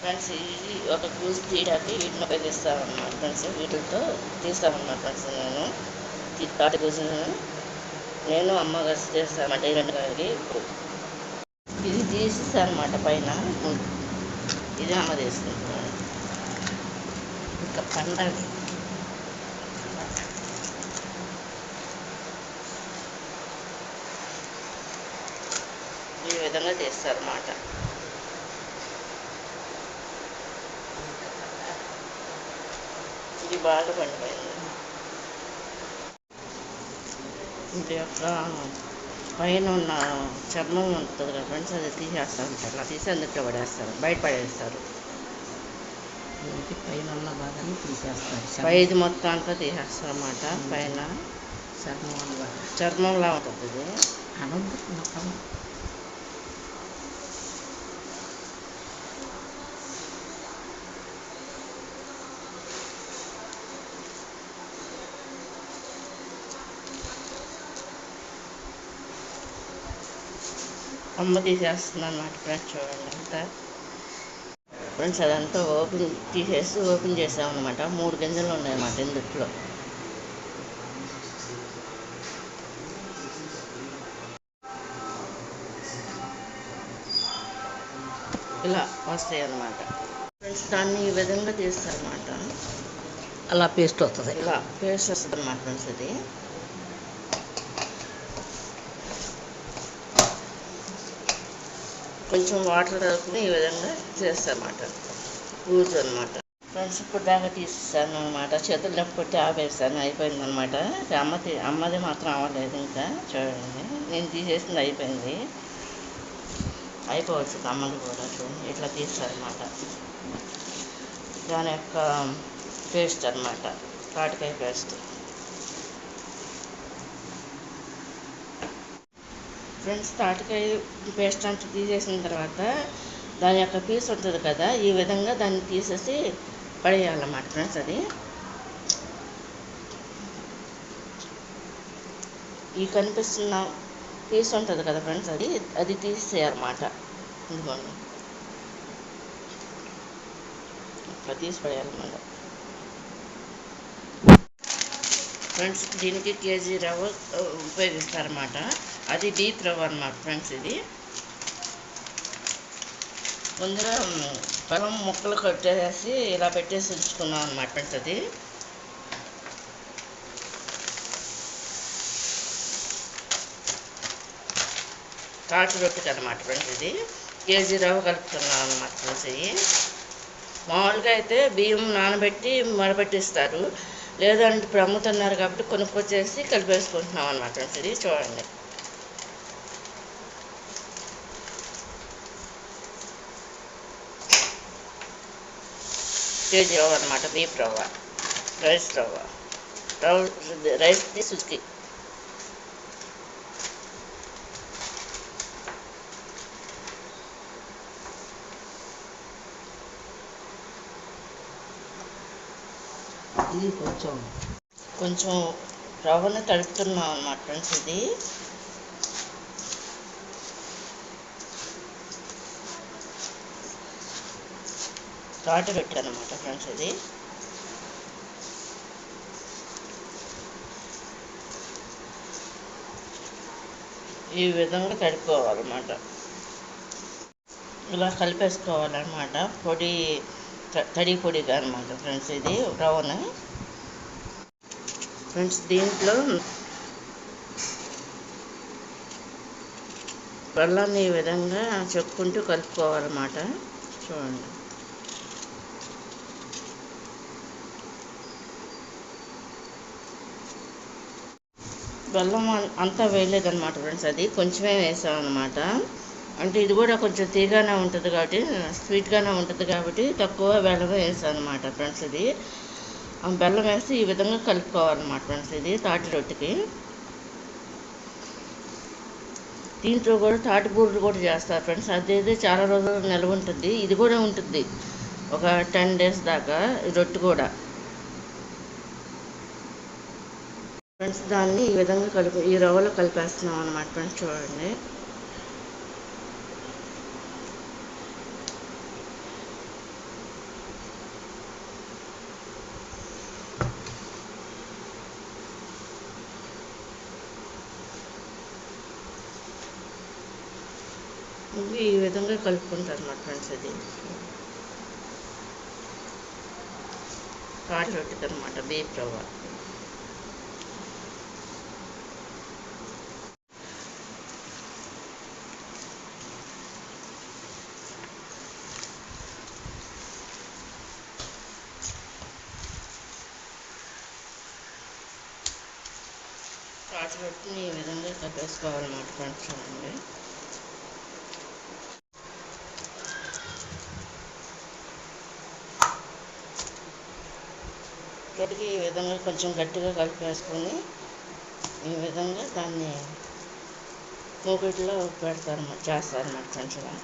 Friends ఇది ఒక juice తీయడానికి వీటిని ఉపయోగిస్తామన్నమాట ఫ్రెండ్స్. వీటితో తీస్తామన్నమాట ఫ్రెండ్స్. నేను తాటి జ్యూస్ను నేను అమ్మ కలిసి చేస్తామంట ఈ రెండు కలిగి ఇది తీసిస్తా అనమాట పైన. ఇది అమ్మ తీసుకుంటాను. ఇంకా పండగ ఈ విధంగా చేస్తారన్నమాట. ఇది బాగా పండిపోయింది. ఇది యొక్క పైన ఉన్న చర్మం ఉంటుంది కదా ఫ్రెండ్స్, అది తీసేస్తారు. అట్లా తీసి అందులో పడేస్తారు, బయట పడేస్తారు. పైన ఉన్న భాగాన్ని తీసేస్తారు. పైది మొత్తం అంతా తీసేస్తారు అన్నమాట. పైన చర్మంలా ఉంటుంది ఇది. అనొద్దు. అమ్మ తీసేస్తుంది అన్నమాట ఫ్రెండ్స్. చూడండి అంతా ఫ్రెండ్స్, అదంతా ఓపెన్ చేసామన్నమాట. 3 గింజలు ఉన్నాయన్నమాట ఇందుట్లో. ఇలా వస్తాయి అన్నమాట ఫ్రెండ్స్. దాన్ని ఈ విధంగా తీస్తారన్నమాట. అలా పేస్ట్ వస్తుంది. ఇలా పేస్ట్ వస్తుంది అన్నమాట ఫ్రెండ్స్. ఇది కొంచెం వాటర్ కలుపుకుని ఈ విధంగా చేస్తారన్నమాట. యూజ్ అనమాట ఫ్రెండ్స్. ఇప్పుడు దాకా తీసేసాను అనమాట. చేతులు నొప్పి కొట్టి ఆపేస్తాను, అయిపోయింది అనమాట. అమ్మది మాత్రం అవ్వలేదు ఇంకా. చూడండి, నేను తీసేసింది అయిపోయింది. అయిపోవచ్చు అమ్మది కూడా. ఇట్లా తీస్తారనమాట. దాని యొక్క పేస్ట్ అనమాట, తాటికాయ పేస్ట్. ఫ్రెండ్స్, తాటికాయ పేస్ట్ అంతా తీసేసిన తర్వాత దాని యొక్క పీస్ ఉంటుంది కదా, ఈ విధంగా దాన్ని తీసేసి పడేయాలన్నమాట ఫ్రెండ్స్. అది ఈ కనిపిస్తున్న పీస్ ఉంటుంది కదా ఫ్రెండ్స్, అది తీసేయాలన్నమాట. ఇదిగోండి, ఇట్లా తీసి పడేయాలన్నమాట ఫ్రెండ్స్. దీనికి కేజీ రవ్వ ఉపయోగిస్తారన్నమాట. అది డీప్ రవ్వ అన్నమాట ఫ్రెండ్స్. ఇది ముందుగా పొలం ముక్కలు కట్టేసి ఇలా పెట్టేసి ఉంచుకున్నాం అన్నమాట ఫ్రెండ్స్. అది తాటి రొట్టెకి అన్నమాట ఫ్రెండ్స్. ఇది కేజీ రవ్వ కలుపుతున్నాం అన్నమాట ఫ్రెండ్స్. ఇవి మామూలుగా అయితే బియ్యం నానబెట్టి మరబెట్టిస్తారు, లేదంటే ఇప్పుడు అమ్ముతున్నారు కాబట్టి కొనుక్కొచ్చేసి కలిపేసుకుంటున్నాం అన్నమాట ఫ్రెండ్స్. ఇది చూడండి, కేజీ రవ్వ అన్నమాట. డీప్ రవ్వ, రైస్ రవ్వ, రైస్ది సుజుకి. ఇది కొంచెం రవ్వను తడుపుతున్నాం అన్నమాట ఫ్రెండ్స్. ఇది తాటి రొట్టె అన్నమాట ఫ్రెండ్స్. ఇది ఈ విధంగా కలుపుకోవాలన్నమాట. ఇలా కలిపేసుకోవాలన్నమాట. తడి పొడిగా అనమాట ఫ్రెండ్స్. ఇది రవ్వను ఫ్రెండ్స్. దీంట్లో బెల్లాన్ని ఈ విధంగా చెప్పుకుంటూ కలుపుకోవాలన్నమాట. చూడండి, బెల్లం అంతా వేయలేదన్నమాట ఫ్రెండ్స్. అది కొంచెమే వేసామన్నమాట. అంటే ఇది కూడా కొంచెం తీగానే ఉంటుంది కాబట్టి, స్వీట్గానే ఉంటుంది కాబట్టి తక్కువ బెల్లం వేసాను అనమాట ఫ్రెండ్స్. ఇది బెల్లం వేసి ఈ విధంగా కలుపుకోవాలన్నమాట ఫ్రెండ్స్. ఇది తాటి రొట్టెకి. దీంట్లో కూడా తాటి బూరెలు కూడా చేస్తారు ఫ్రెండ్స్. అదేది చాలా రోజులు నిల్వ ఉంటుంది. ఇది కూడా ఉంటుంది ఒక 10 days దాకా ఈ రొట్టె కూడా ఫ్రెండ్స్. దాన్ని ఈ విధంగా ఈ రవ్వలో కలిపేస్తున్నాం అన్నమాట ఫ్రెండ్స్. చూడండి, ఈ విధంగా కలుపుకుంటారు అన్నమాట ఫ్రెండ్స్. ఇది కాటి రొట్టెకి అనమాట, బీప్ రవ్వ. కాటి రొట్టెని ఈ విధంగా కలిపేసుకోవాలన్నమాట ఫ్రెండ్స్. చూడండి, గట్టిగా ఈ విధంగా కొంచెం గట్టిగా కలిపేసుకొని ఈ విధంగా దాన్ని మూకిట్లో పెడతారన్నమాట, చేస్తారన్నమాట ఫ్రెండ్స్. ఇలా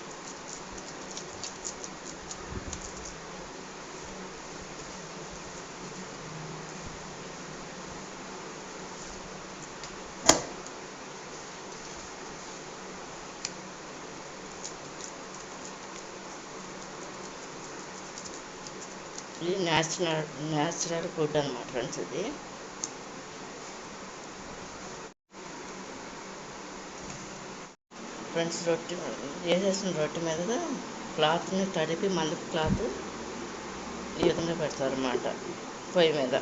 ఇది న్యాచురల్ ఫుడ్ అనమాట ఫ్రెండ్స్. ఇది ఫ్రెండ్స్, రొట్టె వేసేసిన రొట్టె మీదగా క్లాత్ని తడిపి, మందపు క్లాత్ ఈ విధంగా పెడతారన్నమాట పొయ్యి మీద.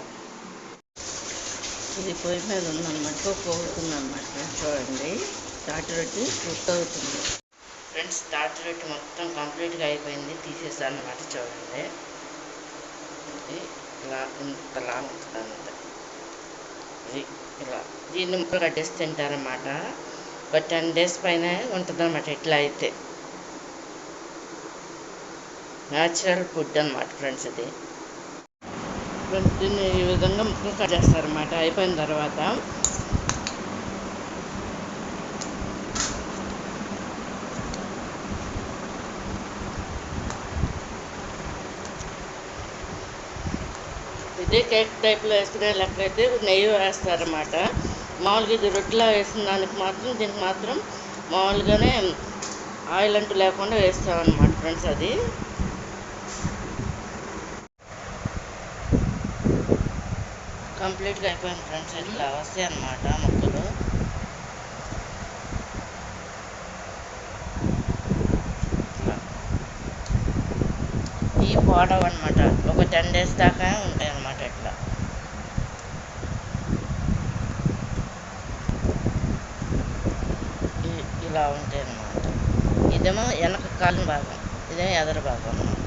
ఇది పొయ్యి మీద ఉందన్నమాట, పోగుతుందన్నమాట ఫ్రెండ్స్. చూడండి, తాటి రొట్టె కుక్ అవుతుంది ఫ్రెండ్స్. తాటి రొట్టె మొత్తం కంప్లీట్గా అయిపోయింది, తీసేసాను అన్నమాట. చూడండి, ఇలా ఇంతలా ఉంటుంది అన్నమాట. ఇలా దీన్ని ముక్కలు కట్టేసి తింటారన్నమాట. ఒక 10 days పైన ఉంటుంది అన్నమాట. ఇట్లా అయితే న్యాచురల్ ఫుడ్ అన్నమాట ఫ్రెండ్స్. ఇది దీన్ని ఈ విధంగా ముక్కలు కట్ చేస్తారన్నమాట. అయిపోయిన తర్వాత ఇదే కేక్ టైప్లో వేసుకునే లెక్క అయితే నెయ్యి వేస్తారన్నమాట. మామూలుగా ఇది రొట్టెలా వేసిన దానికి మాత్రం, దీనికి మాత్రం మామూలుగానే ఆయిల్ అంటూ లేకుండా వేస్తామన్నమాట ఫ్రెండ్స్. అది కంప్లీట్గా అయిపోయింది ఫ్రెండ్స్. ఇట్లా వస్తాయి అన్నమాట ముక్కలు. ఈ పొడవు అనమాట, ఒక 10 days దాకా ఉంటాయి అన్నమాట. ఇట్లా ఇలా ఉంటాయి అన్నమాట. ఇదేమో వెనక కాలిన భాగం, ఇదేమో ఎదర భాగం అన్నమాట.